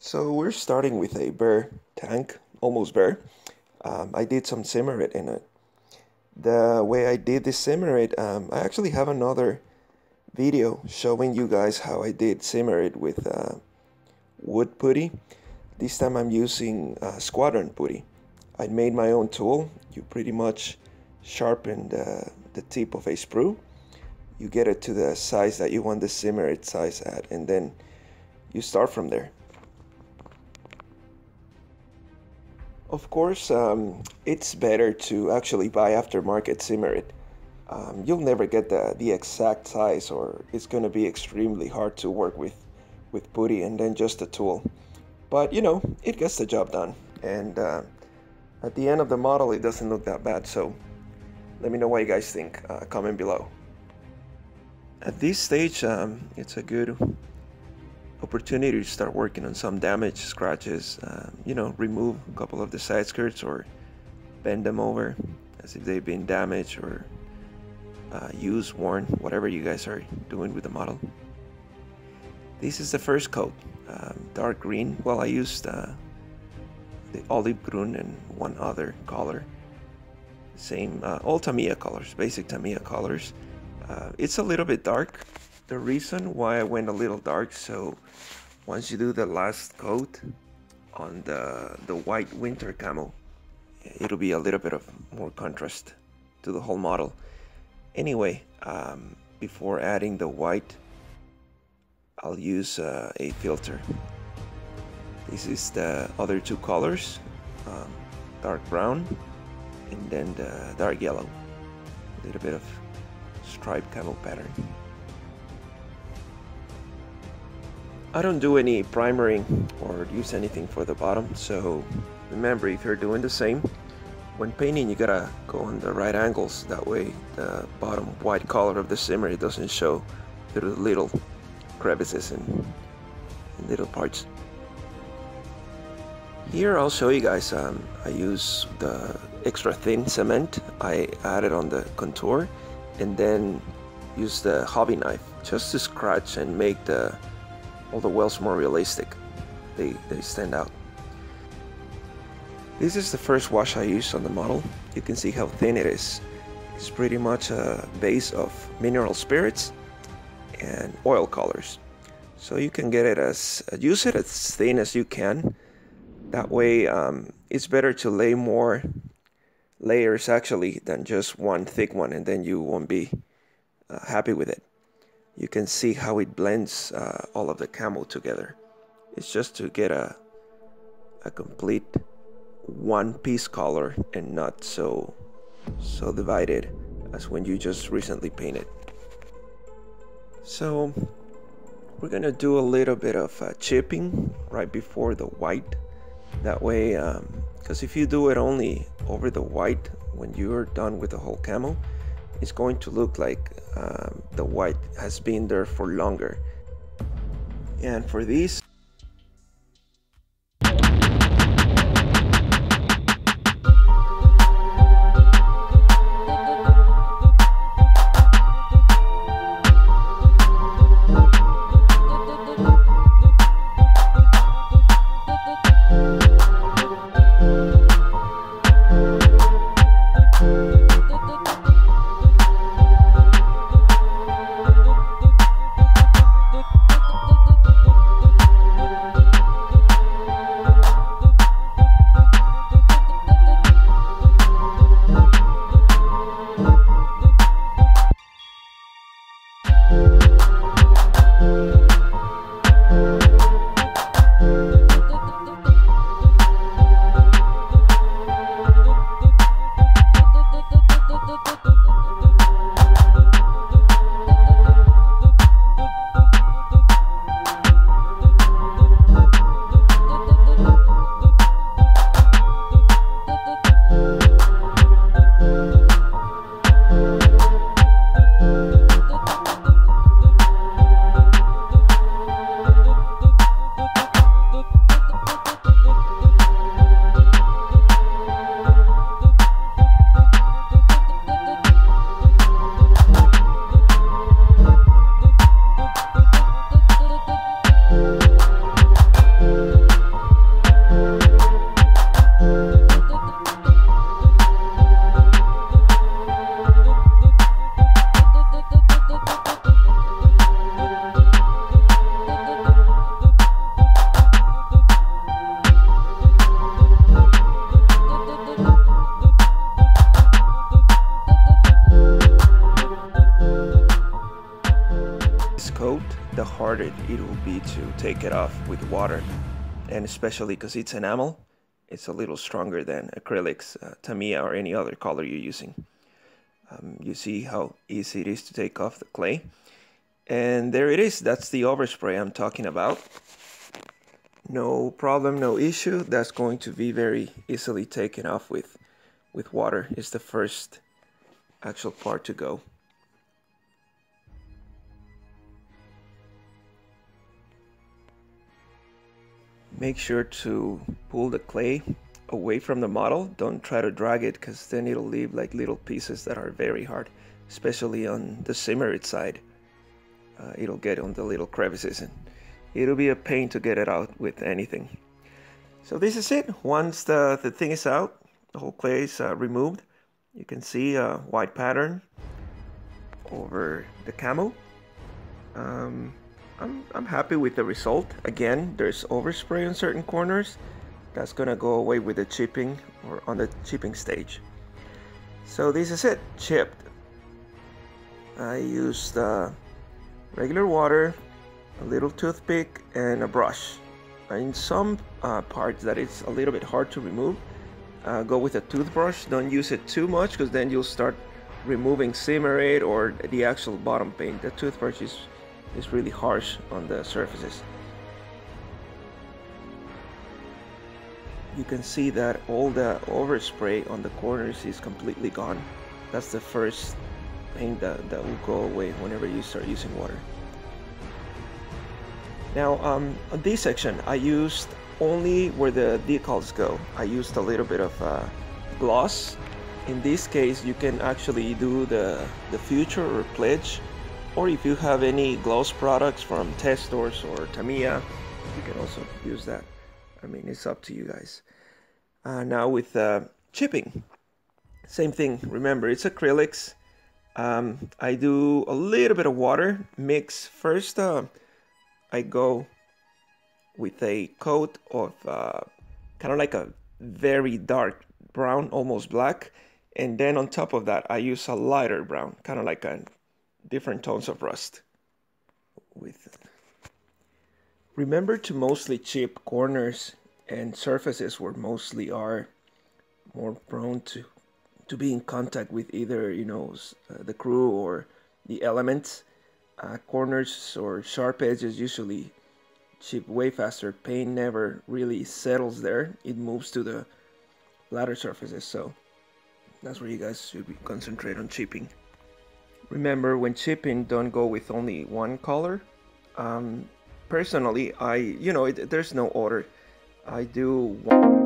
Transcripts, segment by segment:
So we're starting with a bare tank, almost bare. I did some Simmerit in it. The way I did this Simmerit, I actually have another video showing you guys how I did Simmerit with wood putty. This time I'm using Squadron putty. I made my own tool. You pretty much sharpen the tip of a sprue. You get it to the size that you want the Simmerit size at, and then you start from there. Of course, it's better to actually buy aftermarket Simmerit. You'll never get the exact size, or it's going to be extremely hard to work with putty and then just a tool. But you know, it gets the job done. And at the end of the model, it doesn't look that bad. So let me know what you guys think. Comment below. At this stage, it's a good opportunity to start working on some damage, scratches, you know, remove a couple of the side skirts or bend them over as if they've been damaged or used, worn, whatever you guys are doing with the model. This is the first coat, dark green. Well, I used the olive green and one other color. Same, all Tamiya colors, basic Tamiya colors. It's a little bit dark. The reason why I went a little dark, so once you do the last coat on the white winter camo, it'll be a little bit of more contrast to the whole model. Anyway, before adding the white, I'll use a filter. This is the other two colors, dark brown and then the dark yellow. A little bit of striped camo pattern. I don't do any primering or use anything for the bottom, so remember, if you're doing the same, when painting you gotta go on the right angles, that way the bottom white color of the simmer, it doesn't show through the little crevices and little parts. Here I'll show you guys, I use the extra thin cement I added on the contour, and then use the hobby knife just to scratch and make all the wells more realistic. They stand out. This is the first wash I used on the model. You can see how thin it is. It's pretty much a base of mineral spirits and oil colors. So you can get it use it as thin as you can. That way it's better to lay more layers actually than just one thick one, and then you won't be happy with it. You can see how it blends all of the camo together. It's just to get a complete one-piece color and not so divided as when you just recently painted. So we're gonna do a little bit of chipping right before the white. That way, because if you do it only over the white when you're done with the whole camo, it's going to look like the white has been there for longer. And for these, it will be to take it off with water. And especially because it's enamel, it's a little stronger than acrylics, Tamiya, or any other color you're using. You see how easy it is to take off the clay. And there it is. That's the overspray I'm talking about. No problem, no issue. That's going to be very easily taken off with water. It's the first actual part to go. Make sure to pull the clay away from the model. Don't try to drag it, because then it'll leave like little pieces that are very hard, especially on the Simmerit side. It'll get on the little crevices and it'll be a pain to get it out with anything. So this is it. Once the thing is out, the whole clay is removed, you can see a white pattern over the camo. I'm happy with the result. Again, there's overspray on certain corners. That's gonna go away with the chipping, or on the chipping stage. So this is it, chipped. I used regular water, a little toothpick, and a brush. In some parts that it's a little bit hard to remove, go with a toothbrush. Don't use it too much, because then you'll start removing Simmerit or the actual bottom paint. The toothbrush is really harsh on the surfaces. You can see that all the overspray on the corners is completely gone. That's the first paint that will go away whenever you start using water. Now on this section, I used only where the decals go. I used a little bit of gloss. In this case, you can actually do the Future or Pledge, or if you have any gloss products from Testors or Tamiya, you can also use that. I mean, it's up to you guys. Now with chipping, same thing. Remember, it's acrylics. I do a little bit of water mix. First, I go with a coat of kind of like a very dark brown, almost black. And then on top of that, I use a lighter brown, kind of like a different tones of rust. Remember to mostly chip corners and surfaces where mostly are more prone to be in contact with either, you know, the crew or the elements. Corners or sharp edges usually chip way faster. Paint never really settles there. It moves to the flatter surfaces, so that's where you guys should concentrate on chipping. Remember, when chipping, don't go with only one color. Personally, there's no order. I do one.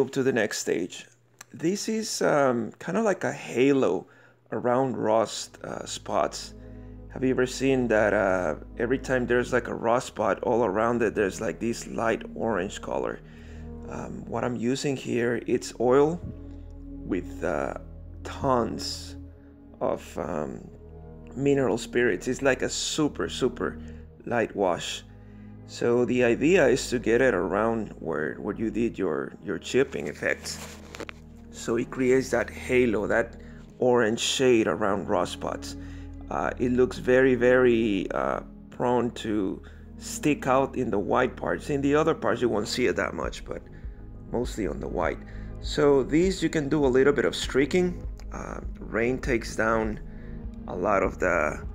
move to the next stage. This is kind of like a halo around rust spots. Have you ever seen that every time there's like a rust spot all around it, there's like this light orange color? What I'm using here, it's oil with tons of mineral spirits. It's like a super light wash. So the idea is to get it around where you did your chipping effects. So it creates that halo, that orange shade around rust spots. It looks very prone to stick out in the white parts. In the other parts you won't see it that much, but mostly on the white. So these you can do a little bit of streaking. Rain takes down a lot of the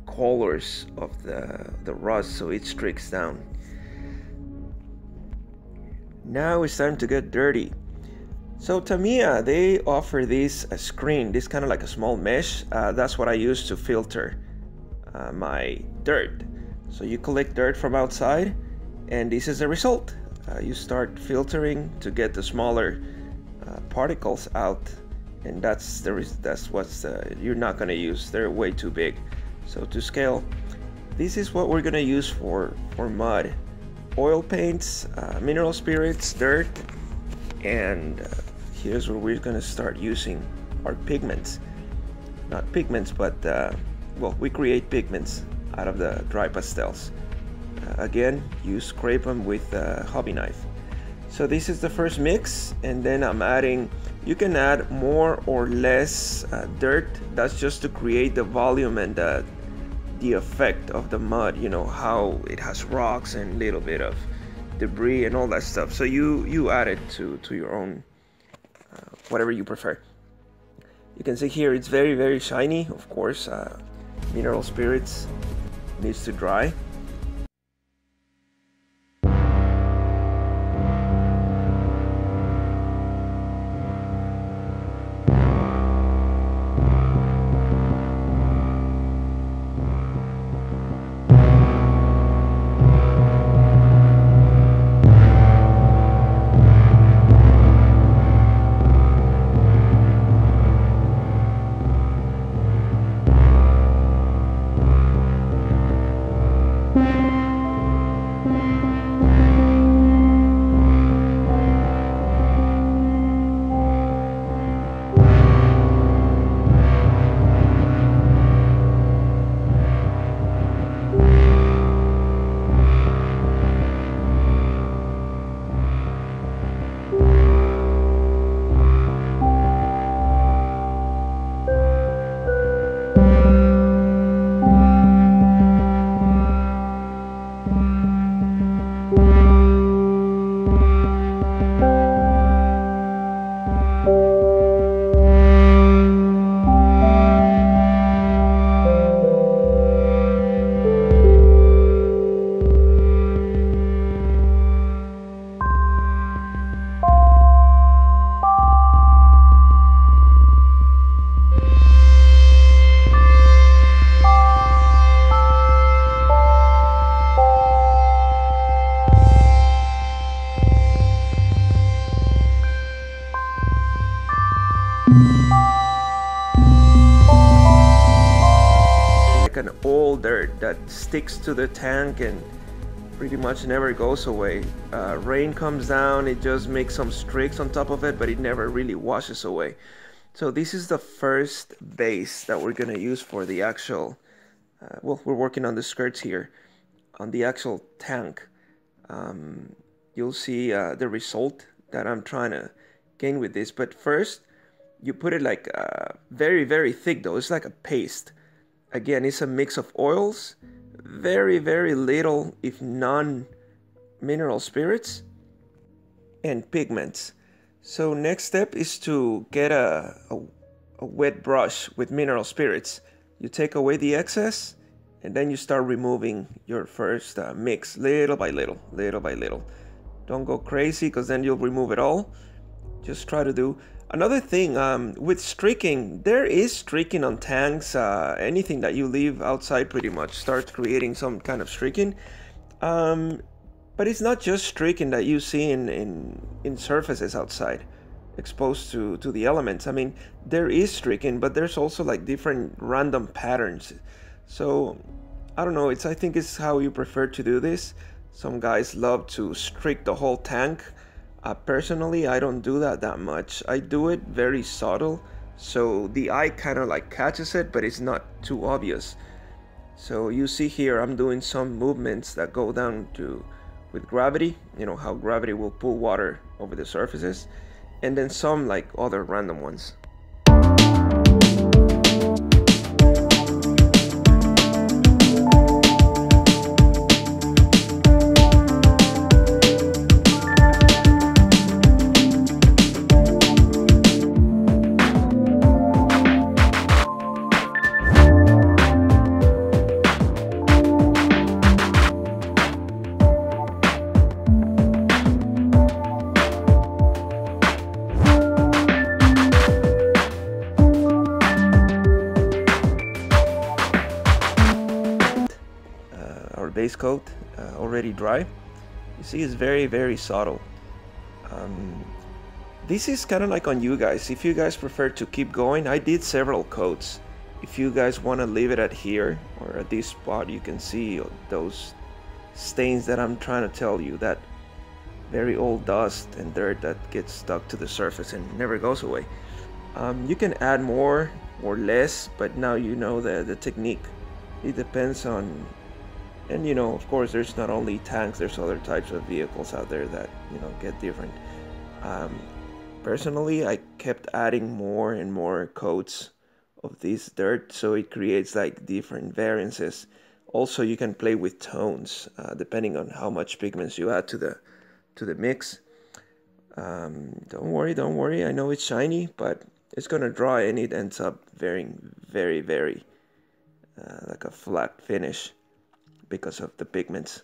colors of the rust, so it streaks down. Now it's time to get dirty. So Tamiya, they offer this a screen, this kind of like a small mesh. That's what I use to filter my dirt. So you collect dirt from outside, and this is the result. You start filtering to get the smaller particles out, and that's what you're not going to use. They're way too big. So to scale, this is what we're going to use for mud: oil paints, mineral spirits, dirt, and here's where we're going to start using our pigments. Not pigments, but well, we create pigments out of the dry pastels. Again, you scrape them with a hobby knife. So this is the first mix, and then I'm adding, you can add more or less dirt. That's just to create the volume and the effect of the mud, you know, how it has rocks and a little bit of debris and all that stuff. So you add it to your own, whatever you prefer. You can see here it's very shiny. Of course, mineral spirits needs to dry. An old dirt that sticks to the tank and pretty much never goes away. Rain comes down, it just makes some streaks on top of it, but it never really washes away. So this is the first base that we're gonna use for the actual, well, we're working on the skirts here. On the actual tank, you'll see the result that I'm trying to gain with this. But first, you put it like very thick though. It's like a paste. Again, it's a mix of oils, very little, if none, mineral spirits, and pigments. So next step is to get a wet brush with mineral spirits. You take away the excess, and then you start removing your first mix, little by little. Don't go crazy, because then you'll remove it all. Just try to do. Another thing, with streaking, there is streaking on tanks. Anything that you leave outside pretty much starts creating some kind of streaking. But it's not just streaking that you see in surfaces outside exposed to the elements. I mean, there is streaking, but there's also like different random patterns. So I don't know, I think it's how you prefer to do this. Some guys love to streak the whole tank. Personally, I don't do that much. I do it very subtle, so the eye kind of like catches it, but it's not too obvious. So you see here, I'm doing some movements that go down to with gravity, you know how gravity will pull water over the surfaces, and then some like other random ones. Our base coat already dry. You see it's very subtle. This is kind of like on you guys. If you guys prefer to keep going, I did several coats. If you guys want to leave it at here or at this spot, you can see those stains that I'm trying to tell you, that very old dust and dirt that gets stuck to the surface and never goes away. You can add more or less, but now you know the technique. It depends on, and you know, of course, there's not only tanks, there's other types of vehicles out there that, you know, get different. Personally, I kept adding more and more coats of this dirt, so it creates like different variances. Also, you can play with tones depending on how much pigments you add to the mix. Don't worry, I know it's shiny, but it's gonna dry and it ends up very like a flat finish because of the pigments.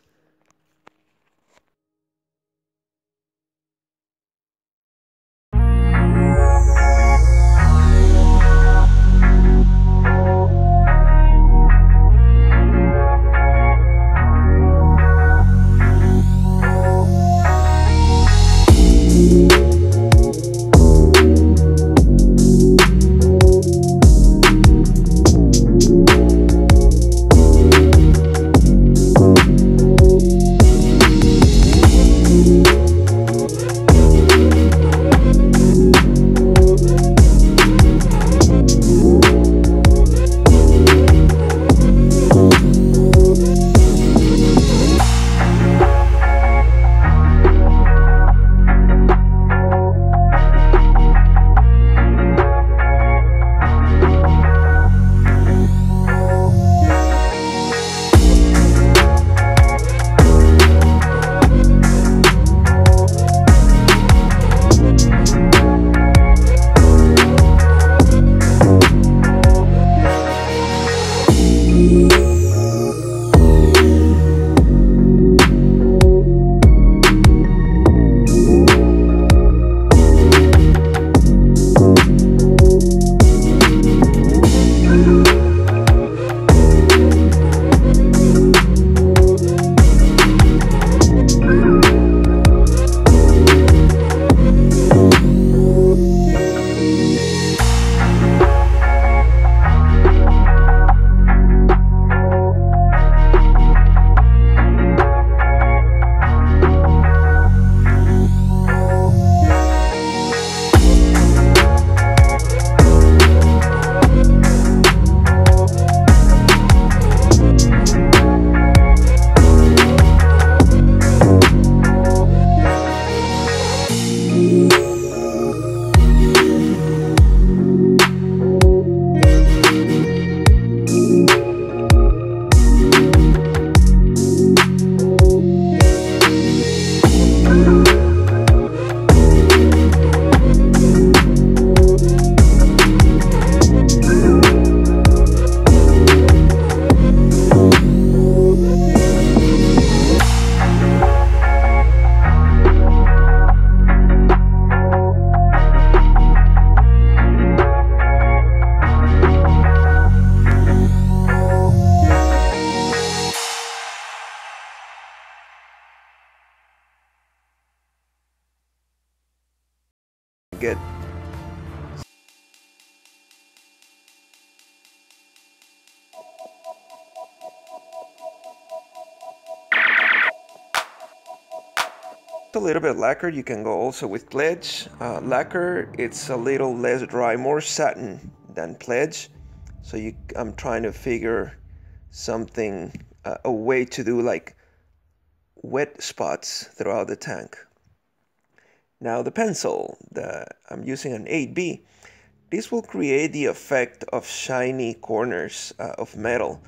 A little bit lacquer, you can go also with pledge. Lacquer, it's a little less dry, more satin than pledge. So I'm trying to figure something, a way to do like wet spots throughout the tank. Now the pencil, I'm using an 8B. This will create the effect of shiny corners of metal.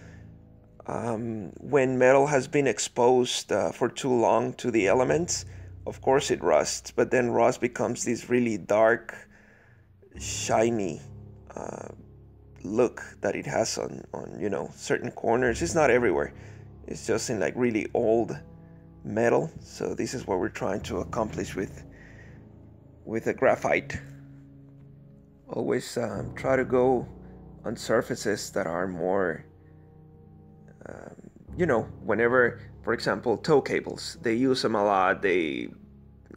When metal has been exposed for too long to the elements, of course it rusts, but then rust becomes this really dark, shiny look that it has on certain corners. It's not everywhere. It's just in like really old metal. So this is what we're trying to accomplish with the graphite. Always try to go on surfaces that are more, whenever, for example, tow cables, they use them a lot, they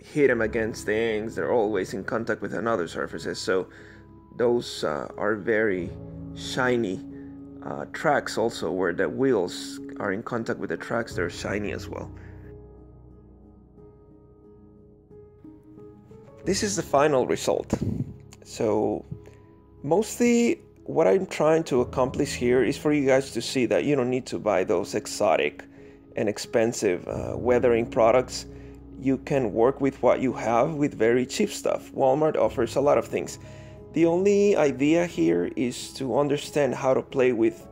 hit them against things, they're always in contact with another surfaces. So those are very shiny. Tracks also, where the wheels are in contact with the tracks, they're shiny as well. This is the final result. So mostly what I'm trying to accomplish here is for you guys to see that you don't need to buy those exotic and expensive weathering products. You can work with what you have with very cheap stuff. Walmart offers a lot of things. The only idea here is to understand how to play with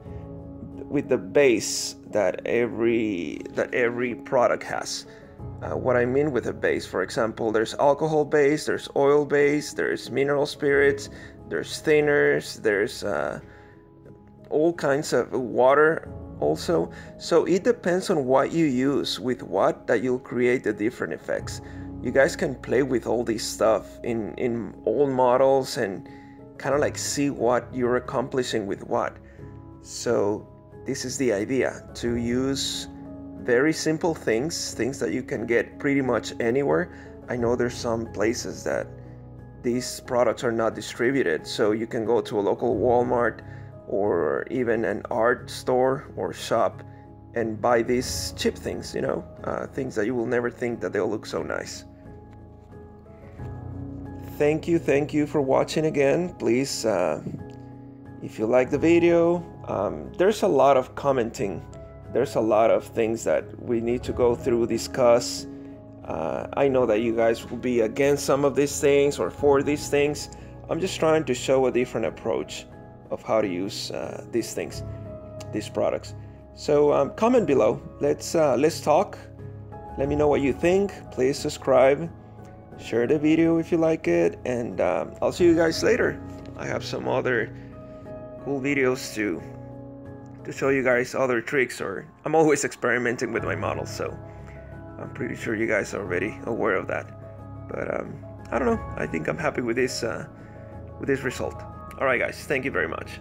the base that every product has. What I mean with a base, for example, there's alcohol base, there's oil base, there's mineral spirits, there's thinners, there's all kinds of water also. So it depends on what you use with what that you'll create the different effects. You guys can play with all this stuff in old models and kind of like see what you're accomplishing with what. So this is the idea, to use very simple things that you can get pretty much anywhere. I know there's some places that these products are not distributed, so you can go to a local Walmart or even an art store or shop and buy these cheap things, things that you will never think that they'll look so nice. Thank you for watching again. Please, if you like the video, there's a lot of commenting. There's a lot of things that we need to go through, discuss. I know that you guys will be against some of these things or for these things. I'm just trying to show a different approach of how to use these things, these products. So comment below. Let's talk. Let me know what you think. Please subscribe, share the video if you like it, and I'll see you guys later. I have some other cool videos to show you guys, other tricks, or I'm always experimenting with my models, so I'm pretty sure you guys are already aware of that. But I don't know, I think I'm happy with this result. Alright guys, thank you very much.